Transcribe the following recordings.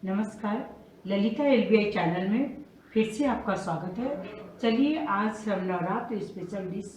नमस्कार, ललिता एलबीआई चैनल में फिर से आपका स्वागत है। चलिए आज हम नवरात्र स्पेशल डिश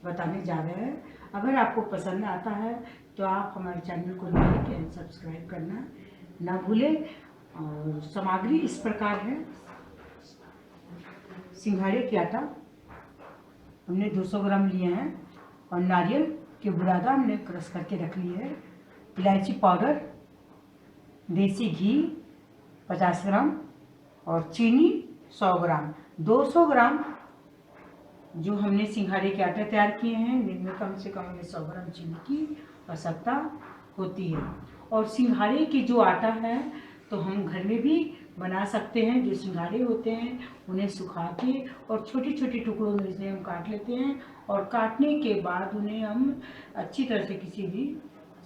बताने जा रहे हैं। अगर आपको पसंद आता है तो आप हमारे चैनल को लाइक एंड सब्सक्राइब करना ना भूलें। और सामग्री इस प्रकार है। सिंघाड़े की आटा हमने 200 ग्राम लिए हैं और नारियल के बुरादा हमने क्रश करके रख लिए है। इलायची पाउडर, देसी घी 50 ग्राम और चीनी 100 ग्राम। 200 ग्राम जो हमने सिंघाड़े के आटा तैयार किए हैं, जिनमें कम से कम हमें 100 ग्राम चीनी की आवश्यकता होती है। और सिंघाड़े की जो आटा है तो हम घर में भी बना सकते हैं। जो सिंघाड़े होते हैं उन्हें सुखा के और छोटे छोटे टुकड़ों में इसे हम काट लेते हैं और काटने के बाद उन्हें हम अच्छी तरह से किसी भी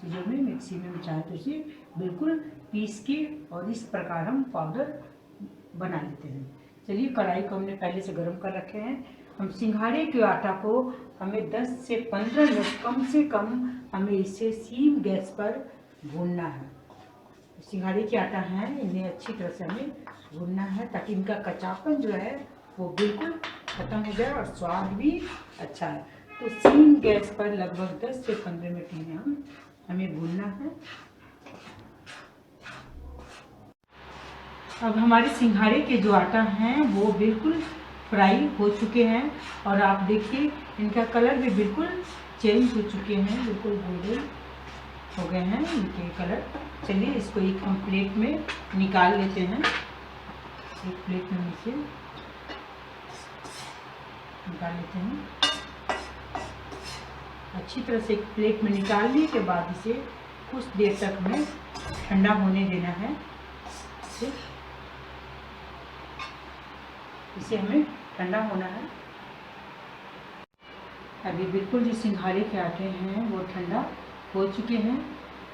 चीज़ों में मिक्सी में चाहे तो इसे बिल्कुल पीस के और इस प्रकार हम पाउडर बना लेते हैं। चलिए कढ़ाई को हमने पहले से गर्म कर रखे हैं। हम सिंघाड़े के आटा को हमें 10 से 15 मिनट कम से कम हमें इसे सीम गैस पर भूनना है। सिंघाड़े के आटा है इन्हें अच्छी तरह से हमें भूनना है ताकि इनका कच्चापन जो है वो बिल्कुल खत्म हो जाए और स्वाद भी अच्छा है। तो सीम गैस पर लगभग 10 से 15 मिनट इन्हें हमें भूनना है। अब हमारे सिंघाड़े के जो आटा हैं वो बिल्कुल फ्राई हो चुके हैं और आप देखिए इनका कलर भी बिल्कुल चेंज हो चुके हैं, बिल्कुल गोल्डन हो गए हैं इनके कलर। चलिए इसको एक हम प्लेट में निकाल लेते हैं। एक प्लेट में इसे निकाल लेते हैं। अच्छी तरह से एक प्लेट में निकालने के बाद इसे कुछ देर तक हमें ठंडा होने देना है। इसे हमें ठंडा होना है। अभी बिल्कुल जो सिंघाड़े के आटे हैं वो ठंडा हो चुके हैं।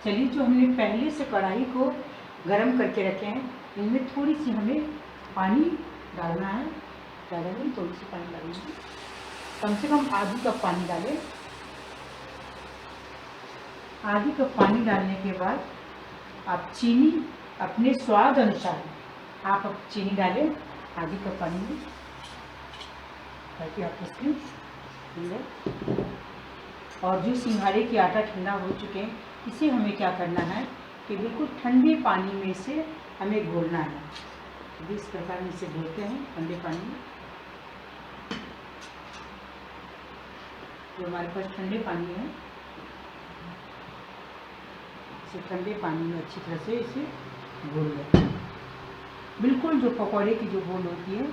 चलिए जो हमने पहले से कढ़ाई को गरम करके रखे हैं इनमें थोड़ी सी हमें पानी डालना है। ज़्यादा नहीं, थोड़ी सी पानी डालेंगे, कम से कम आधी कप पानी डालें। आधी कप पानी डालने के बाद आप चीनी अपने स्वाद अनुसार आप अब चीनी डालें आधी कप पानी में ताकि आप इसमें। और जो सिंघाड़े की आटा ठंडा हो चुके हैं इसे हमें क्या करना है कि बिल्कुल ठंडे पानी में से हमें घोलना है। इस प्रकार में इसे घोलते हैं ठंडे पानी में। जो हमारे पास ठंडे पानी है इसे ठंडे पानी में अच्छी तरह से इसे घोल लेते हैं। बिल्कुल जो पकौड़े की जो घोल होती है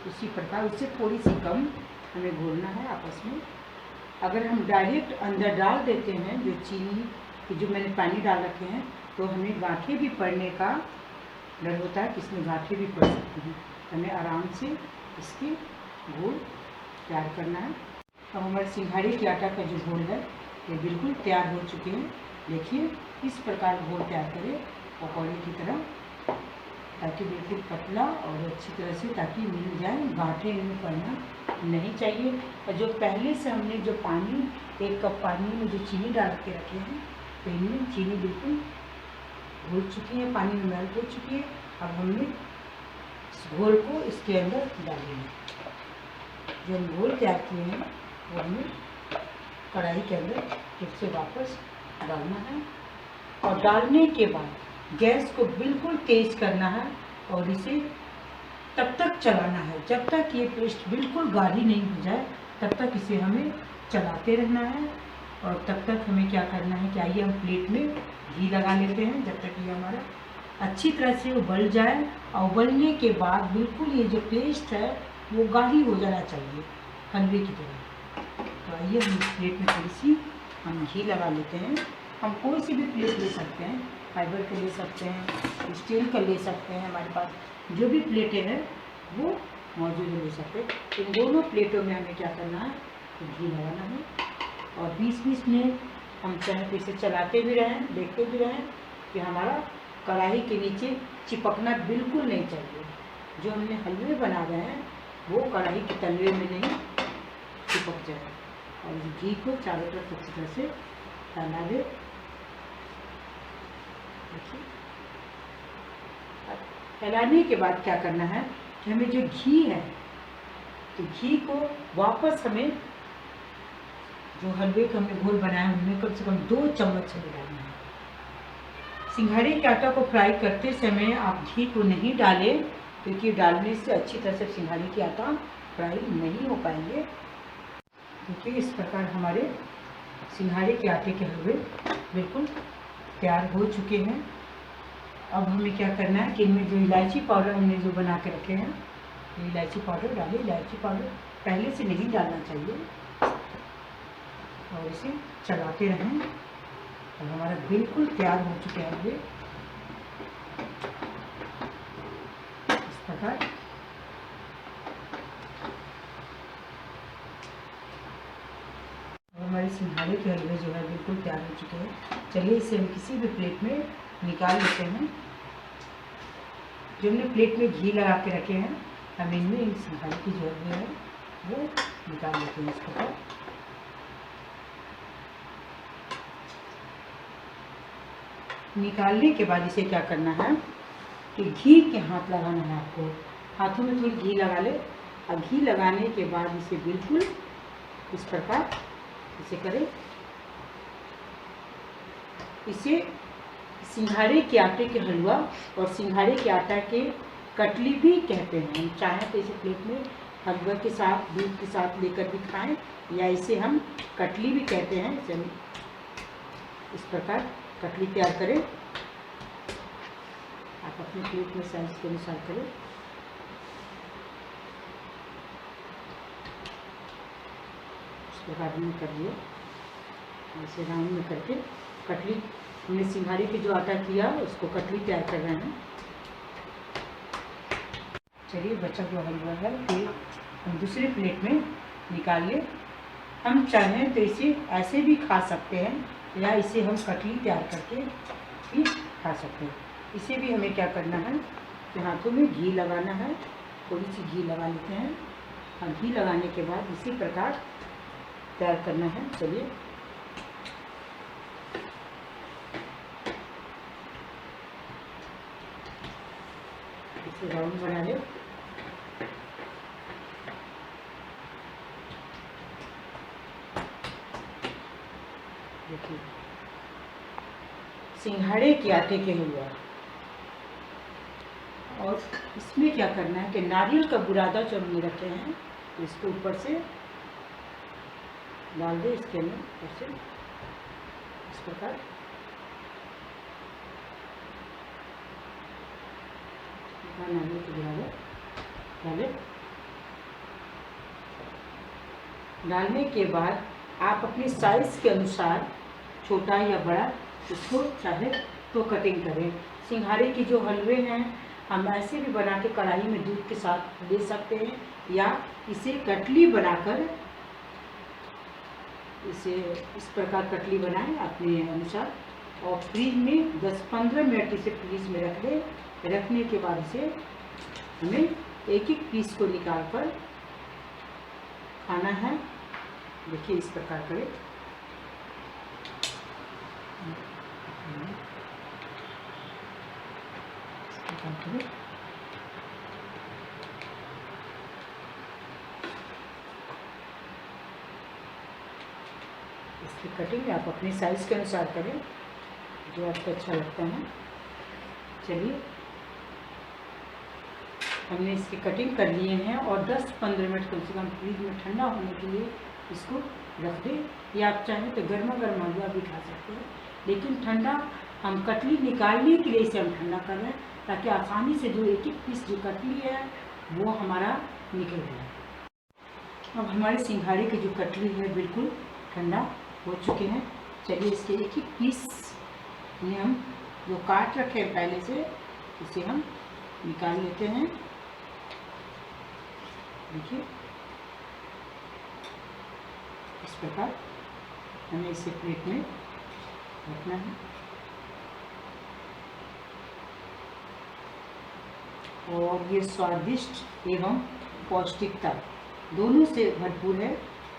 उसी प्रकार उससे थोड़ी सी कम हमें घोलना है आपस में। अगर हम डायरेक्ट अंदर डाल देते हैं जो चीनी की जो मैंने पानी डाल रखे हैं तो हमें गांठें भी पड़ने का डर होता है कि इसमें गांठें भी पड़ सकती हैं। हमें आराम से इसके घोल तैयार करना है। अब हमारे सिंघाड़े के आटा का जो घोल है ये बिल्कुल तैयार हो चुके हैं। देखिए इस प्रकार घोल तैयार करें पकौड़े की तरह ताकि बिल्कुल पतला और अच्छी तरह से ताकि मिल जाए, गांठें इनमें पड़ना नहीं चाहिए। और जो पहले से हमने जो पानी 1 कप पानी में जो चीनी डाल के रखे हैं तो इनमें चीनी बिल्कुल घुल चुकी है, पानी में मेल्ट हो चुकी है। अब हमने इस घोल को इसके अंदर डालेंगे। जो हम घोल तैयार किए हैं वो हमें कढ़ाई के अंदर फिर से वापस डालना है। और डालने के बाद गैस को बिल्कुल तेज करना है और इसे तब तक चलाना है जब तक ये पेस्ट बिल्कुल गाढ़ी नहीं हो जाए, तब तक इसे हमें चलाते रहना है। और तब तक हमें क्या करना है कि आइए हम प्लेट में घी लगा लेते हैं जब तक ये हमारा अच्छी तरह से उबल जाए। और उबलने के बाद बिल्कुल ये जो पेस्ट है वो गाढ़ी हो जाना चाहिए हलवे की तरह। तो आइए हम इस प्लेट में थोड़ी सी हम घी लगा लेते हैं। हम कोई सी भी प्लेट ले सकते हैं, फाइबर के ले सकते हैं, स्टील का ले सकते हैं, हमारे पास जो भी प्लेटें हैं वो मौजूद ले सकते हैं। इन दोनों प्लेटों में हमें क्या करना है तो घी लगाना है। और 20-20 मिनट हम चाहे तो इसे चलाते भी रहें, देखते भी रहें कि हमारा कढ़ाई के नीचे चिपकना बिल्कुल नहीं चाहिए। जो हमने हलवे बना रहे हैं वो कढ़ाई के तलवे में नहीं चिपक जाए। और इस घी को चारों तरफ अच्छी तरह से फैला दे। फैलाने के बाद क्या करना है कि हमें जो घी है तो घी को वापस हमें जो हलवे का हमने घोल बनाया उनमें कम से कम 2 चम्मच हमें डालना है। सिंघाड़े के आटा को फ्राई करते समय आप घी को नहीं डालें, क्योंकि डालने से अच्छी तरह से सिंघाड़े की आटा फ्राई नहीं हो पाएंगे। क्योंकि इस प्रकार हमारे सिंघाड़े के आटे के हलवे बिल्कुल तैयार हो चुके हैं। अब हमें क्या करना है कि इनमें जो इलायची पाउडर हमने जो बना के रखे हैं, ये इलायची पाउडर डालिए। इलायची पाउडर पहले से नहीं डालना चाहिए और इसे चलाते रहें। और हमारा बिल्कुल तैयार हो चुके हैं ये इस प्रकार। और हमारे सिंघाड़े के हलवे जो है बिल्कुल तैयार हो चुके हैं। चलिए इसे हम किसी भी प्लेट में निकाल लेते हैं। जो हमने प्लेट में घी लगा के रखे हैं, हम इनमें सिंघाड़े की जो हलवे है वो निकाल लेते हैं इस प्रकार। निकालने के बाद इसे क्या करना है कि घी के हाथ लगाना है आपको। हाथों में थोड़ी घी लगा ले और घी लगाने के बाद इसे बिल्कुल इस प्रकार इसे करें। इसे सिंघाड़े के आटे के हलवा और सिंघाड़े के आटा के कटली भी कहते हैं। हम चाहें तो इसे प्लेट में हलवा के साथ दूध के साथ लेकर भी खाएं, या इसे हम कटली भी कहते हैं। इसे हम इस प्रकार कटली तैयार करें। आप अपने प्लेट में साइज के अनुसार करें। इस प्रकार हमने कर लिया। ऐसे राउंड में करके कटली हमने सिंघाड़े के जो आटा किया उसको कटली तैयार कर रहे हैं। चलिए बचा हुआ हलवा है फिर हम दूसरे प्लेट में निकाल ले। हम चाहें तो इसे ऐसे भी खा सकते हैं या इसे हम कटली तैयार करके भी खा सकते हैं। इसे भी हमें क्या करना है कि हाथों में घी लगाना है। थोड़ी सी घी लगा लेते हैं और घी लगाने के बाद इसी प्रकार तैयार करना है। चलिए इसे राउंड बना ले। देखिए सिंघाड़े के आटे के हलवा। और इसमें क्या करना है कि नारियल का बुरादा जो हमने रखे हैं तो इसको ऊपर से डाल दे, इसके अंदर ऊपर से इस प्रकार। नारियल का बुरादा डाले। डालने के बाद आप अपने साइज के अनुसार छोटा या बड़ा इसको चाहे तो कटिंग करें। सिंघाड़े के जो हलवे हैं हम ऐसे भी बना के कढ़ाई में दूध के साथ दे सकते हैं, या इसे कटली बनाकर इसे इस प्रकार कटली बनाएं अपने अनुसार। और फ्रीज में 10-15 मिनट इसे फ्रीज में रख दें। रखने के बाद इसे हमें एक एक पीस को निकाल कर खाना है। देखिए इस प्रकार करें। इसकी कटिंग आप अपने साइज के अनुसार करें जो आपको अच्छा लगता है। चलिए हमने इसकी कटिंग कर लिए हैं और 10-15 मिनट कम से कम फ्रीज में ठंडा होने के लिए इसको रख दें। या आप चाहें तो गर्मा गर्म हलवा भी खा सकते हैं, लेकिन ठंडा हम कटली निकालने के लिए इसे हम ठंडा कर रहे हैं ताकि आसानी से जो एक एक पीस जो कटली है वो हमारा निकल जाए। अब हमारे सिंघाड़े की जो कटली है बिल्कुल ठंडा हो चुके हैं। चलिए इसके एक एक पीस में हम जो काट रखे हैं पहले से इसे हम निकाल लेते हैं। देखिए इस प्रकार हमें इसे प्लेट में रखना है। और ये स्वादिष्ट एवं पौष्टिकता दोनों से भरपूर है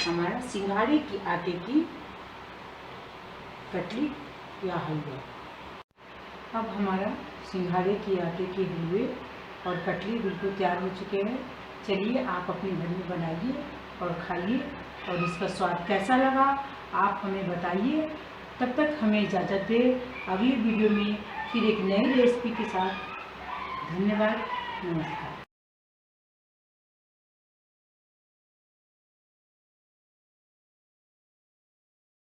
हमारा सिंघाड़े की आटे की कटली या हलवा। अब हमारा सिंघाड़े की आटे के हलवे और कटली बिल्कुल तैयार हो चुके हैं। चलिए आप अपने घर में बनाइए और खाइए, और इसका स्वाद कैसा लगा आप हमें बताइए। तब तक हमें इजाज़त दे, अगली वीडियो में फिर एक नई रेसिपी के साथ। धन्यवाद, नमस्कार।